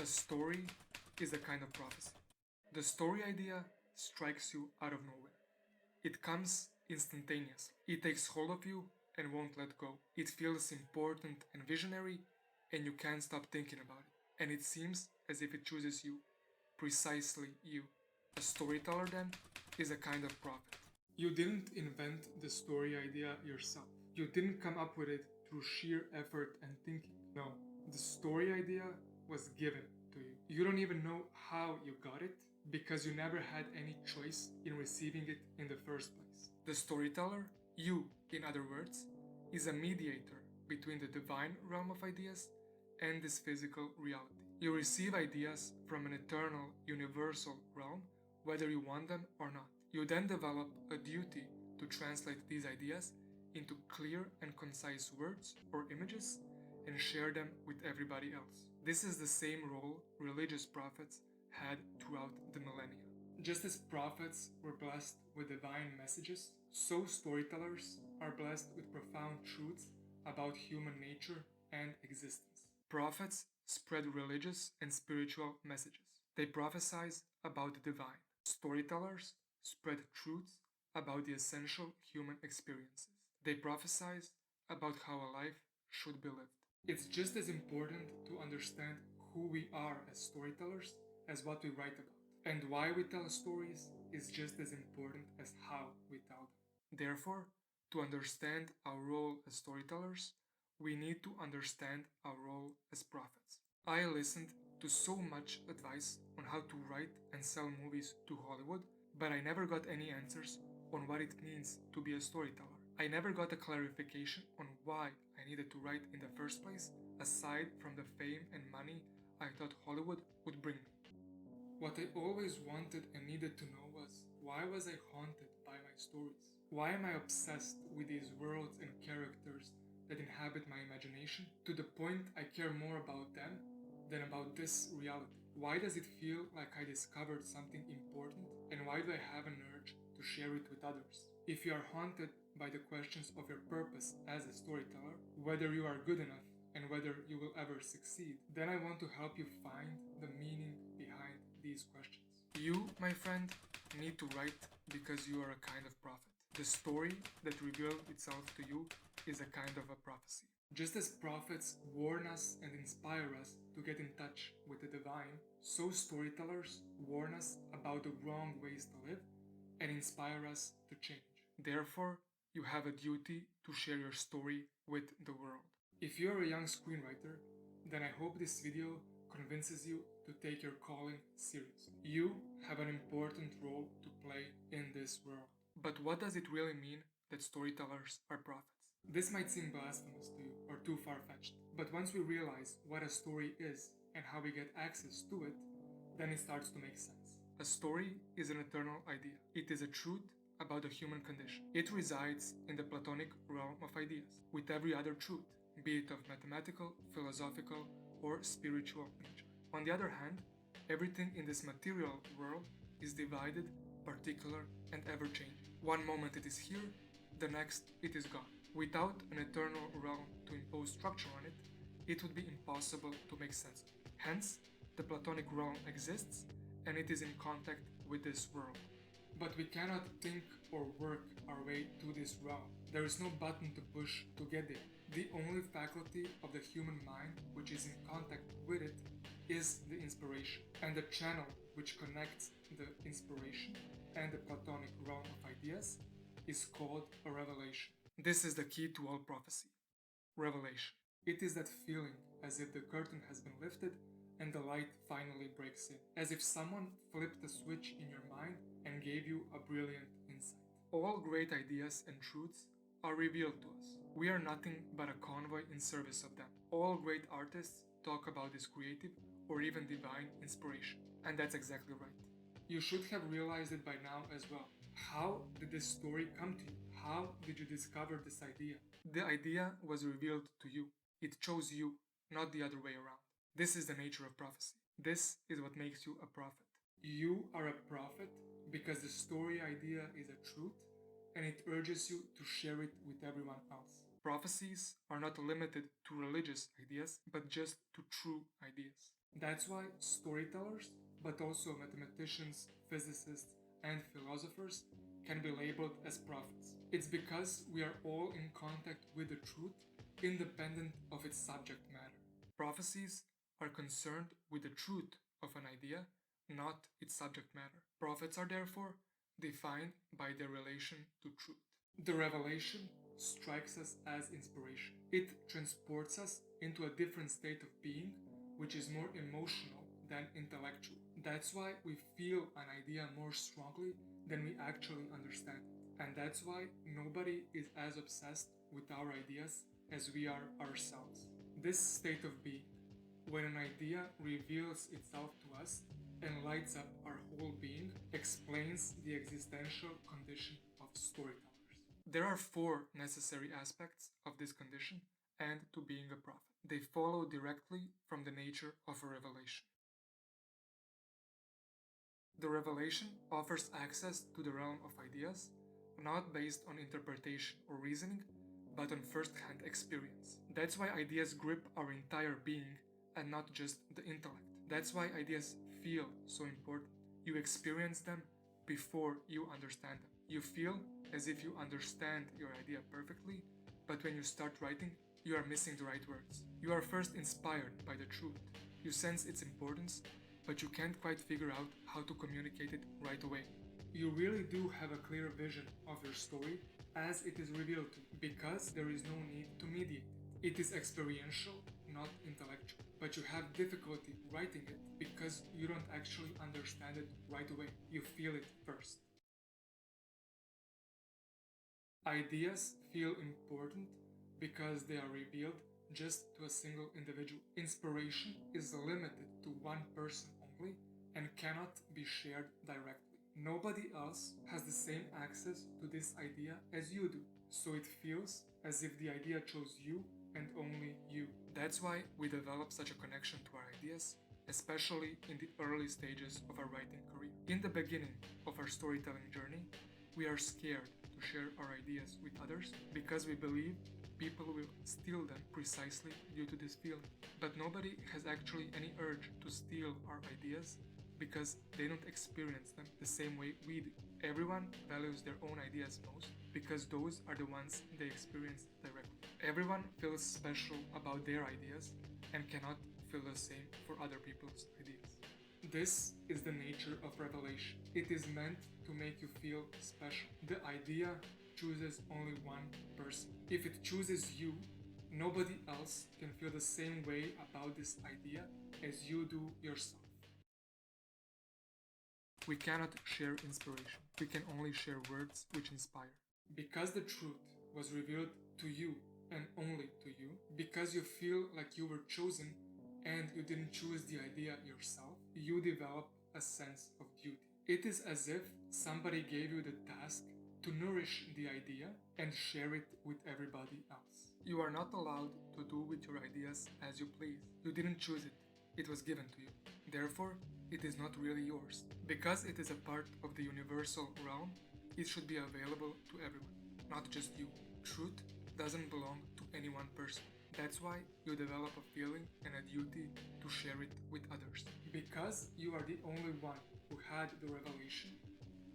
A story is a kind of prophecy. The story idea strikes you out of nowhere. It comes instantaneously. It takes hold of you and won't let go. It feels important and visionary, and you can't stop thinking about it. And it seems as if it chooses you, precisely you. A storyteller, then, is a kind of prophet. You didn't invent the story idea yourself. You didn't come up with it through sheer effort and thinking. No, the story idea was given to you. You don't even know how you got it because you never had any choice in receiving it in the first place. The storyteller, you, in other words, is a mediator between the divine realm of ideas and this physical reality. You receive ideas from an eternal, universal realm, whether you want them or not. You then develop a duty to translate these ideas into clear and concise words or images and share them with everybody else. This is the same role religious prophets had throughout the millennia. Just as prophets were blessed with divine messages, so storytellers are blessed with profound truths about human nature and existence. Prophets spread religious and spiritual messages. They prophesize about the divine. Storytellers spread truths about the essential human experiences. They prophesize about how a life should be lived. It's just as important to understand who we are as storytellers as what we write about. And why we tell stories is just as important as how we tell them. Therefore, to understand our role as storytellers, we need to understand our role as prophets. I listened to so much advice on how to write and sell movies to Hollywood, but I never got any answers on what it means to be a storyteller. I never got a clarification on why I needed to write in the first place, aside from the fame and money I thought Hollywood would bring me. What I always wanted and needed to know was, why was I haunted by my stories? Why am I obsessed with these worlds and characters that inhabit my imagination to the point I care more about them than about this reality? Why does it feel like I discovered something important, and why do I have an urge to share it with others? If you are haunted by the questions of your purpose as a storyteller, whether you are good enough and whether you will ever succeed, then I want to help you find the meaning behind these questions. You, my friend, need to write because you are a kind of prophet. The story that revealed itself to you is a kind of a prophecy. Just as prophets warn us and inspire us to get in touch with the divine, so storytellers warn us about the wrong ways to live and inspire us to change. Therefore, you have a duty to share your story with the world. If you're a young screenwriter, then I hope this video convinces you to take your calling seriously. You have an important role to play in this world. But what does it really mean that storytellers are prophets? This might seem blasphemous to you or too far-fetched, but once we realize what a story is and how we get access to it, then it starts to make sense. A story is an eternal idea. It is a truth about the human condition. It resides in the Platonic realm of ideas, with every other truth, be it of mathematical, philosophical, or spiritual nature. On the other hand, everything in this material world is divided, particular, and ever-changing. One moment it is here, the next it is gone. Without an eternal realm to impose structure on it, it would be impossible to make sense of it. Hence, the Platonic realm exists, and it is in contact with this world. But we cannot think or work our way to this realm. There is no button to push to get there. The only faculty of the human mind which is in contact with it is the inspiration. And the channel which connects the inspiration and the Platonic realm of ideas is called a revelation. This is the key to all prophecy. Revelation. It is that feeling as if the curtain has been lifted and the light finally breaks in. As if someone flipped a switch in your mind and gave you a brilliant insight. All great ideas and truths are revealed to us. We are nothing but a convoy in service of them. All great artists talk about this creative or even divine inspiration. And that's exactly right. You should have realized it by now as well. How did this story come to you? How did you discover this idea? The idea was revealed to you. It chose you, not the other way around. This is the nature of prophecy. This is what makes you a prophet. You are a prophet because the story idea is a truth and it urges you to share it with everyone else. Prophecies are not limited to religious ideas, but just to true ideas. That's why storytellers, but also mathematicians, physicists, and philosophers can be labeled as prophets. It's because we are all in contact with the truth, independent of its subject matter. Prophecies are concerned with the truth of an idea, not its subject matter. Prophets are therefore defined by their relation to truth. The revelation strikes us as inspiration. It transports us into a different state of being, which is more emotional than intellectual. That's why we feel an idea more strongly than we actually understand it. And that's why nobody is as obsessed with our ideas as we are ourselves. This state of being, when an idea reveals itself to us and lights up our whole being, explains the existential condition of storytellers. There are 4 necessary aspects of this condition and to being a prophet. They follow directly from the nature of a revelation. The revelation offers access to the realm of ideas, not based on interpretation or reasoning, but on first-hand experience. That's why ideas grip our entire being and not just the intellect. That's why ideas feel so important. You experience them before you understand them. You feel as if you understand your idea perfectly, but when you start writing, you are missing the right words. You are first inspired by the truth. You sense its importance, but you can't quite figure out how to communicate it right away. You really do have a clear vision of your story as it is revealed to you, because there is no need to mediate it. It is experiential, not intellectual. But you have difficulty writing it because you don't actually understand it right away. You feel it first. Ideas feel important because they are revealed just to a single individual. Inspiration is limited to one person only and cannot be shared directly. Nobody else has the same access to this idea as you do, so it feels as if the idea chose you and only you. That's why we develop such a connection to our ideas, especially in the early stages of our writing career. In the beginning of our storytelling journey, we are scared to share our ideas with others because we believe people will steal them precisely due to this feeling. But nobody has actually any urge to steal our ideas because they don't experience them the same way we do. Everyone values their own ideas most because those are the ones they experience directly. Everyone feels special about their ideas and cannot feel the same for other people's ideas. This is the nature of revelation. It is meant to make you feel special. The idea chooses only one person. If it chooses you, nobody else can feel the same way about this idea as you do yourself. We cannot share inspiration. We can only share words which inspire. Because the truth was revealed to you and only to you, because you feel like you were chosen and you didn't choose the idea yourself, you develop a sense of duty. It is as if somebody gave you the task to nourish the idea and share it with everybody else. You are not allowed to do with your ideas as you please. You didn't choose it. It was given to you. Therefore, it is not really yours. Because it is a part of the universal realm, it should be available to everyone, not just you. Truth doesn't belong to any one person. That's why you develop a feeling and a duty to share it with others. Because you are the only one who had the revelation,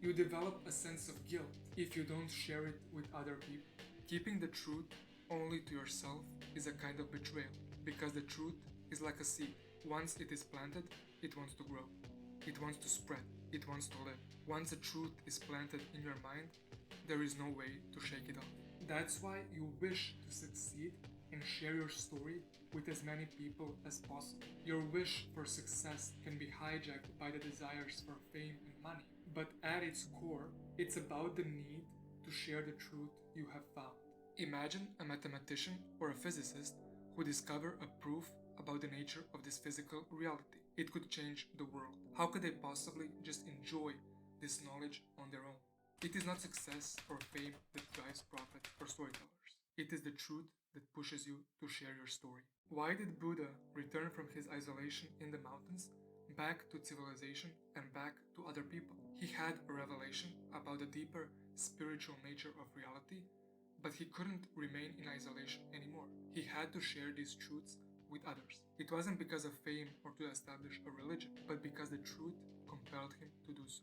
you develop a sense of guilt if you don't share it with other people. Keeping the truth only to yourself is a kind of betrayal, because the truth is like a seed. Once it is planted, it wants to grow. It wants to spread. It wants to live. Once a truth is planted in your mind, there is no way to shake it off. That's why you wish to succeed and share your story with as many people as possible. Your wish for success can be hijacked by the desires for fame and money, but at its core, it's about the need to share the truth you have found. Imagine a mathematician or a physicist who discover a proof about the nature of this physical reality. It could change the world. How could they possibly just enjoy this knowledge on their own? It is not success or fame that drives prophet or storytellers. It is the truth that pushes you to share your story. Why did Buddha return from his isolation in the mountains back to civilization and back to other people? He had a revelation about the deeper spiritual nature of reality, but he couldn't remain in isolation anymore. He had to share these truths with others. It wasn't because of fame or to establish a religion, but because the truth compelled him to do so.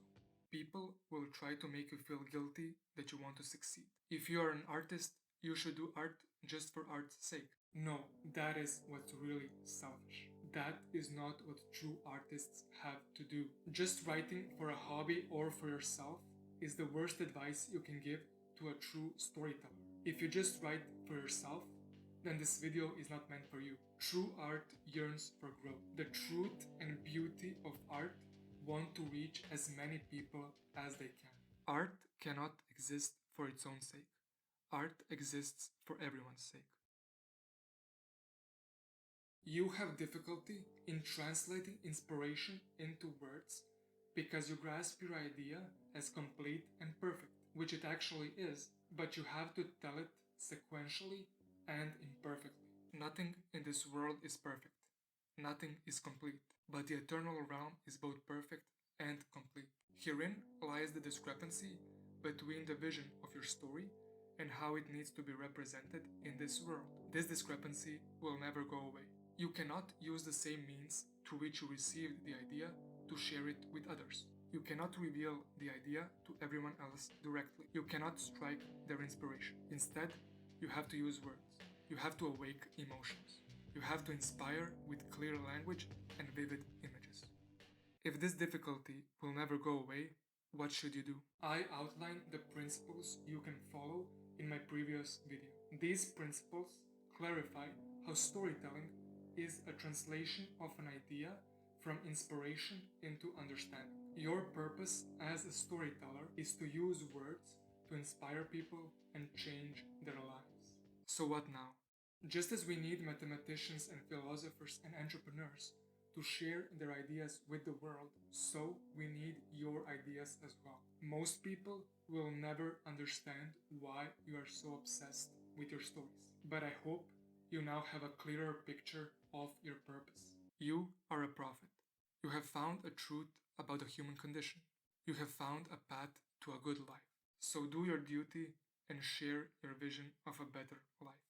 People will try to make you feel guilty that you want to succeed. If you are an artist, you should do art just for art's sake. No, that is what's really selfish. That is not what true artists have to do. Just writing for a hobby or for yourself is the worst advice you can give to a true storyteller. If you just write for yourself, then this video is not meant for you. True art yearns for growth. The truth and beauty of art want to reach as many people as they can. Art cannot exist for its own sake. Art exists for everyone's sake. You have difficulty in translating inspiration into words because you grasp your idea as complete and perfect, which it actually is, but you have to tell it sequentially and imperfectly. Nothing in this world is perfect. Nothing is complete, but the eternal realm is both perfect and complete. Herein lies the discrepancy between the vision of your story and how it needs to be represented in this world. This discrepancy will never go away. You cannot use the same means through which you received the idea to share it with others. You cannot reveal the idea to everyone else directly. You cannot strike their inspiration. Instead, you have to use words. You have to awake emotions. You have to inspire with clear language and vivid images. If this difficulty will never go away, what should you do? I outlined the principles you can follow in my previous video. These principles clarify how storytelling is a translation of an idea from inspiration into understanding. Your purpose as a storyteller is to use words to inspire people and change their lives. So what now? Just as we need mathematicians and philosophers and entrepreneurs to share their ideas with the world, so we need your ideas as well. Most people will never understand why you are so obsessed with your stories, but I hope you now have a clearer picture of your purpose. You are a prophet. You have found a truth about the human condition. You have found a path to a good life. So do your duty and share your vision of a better life.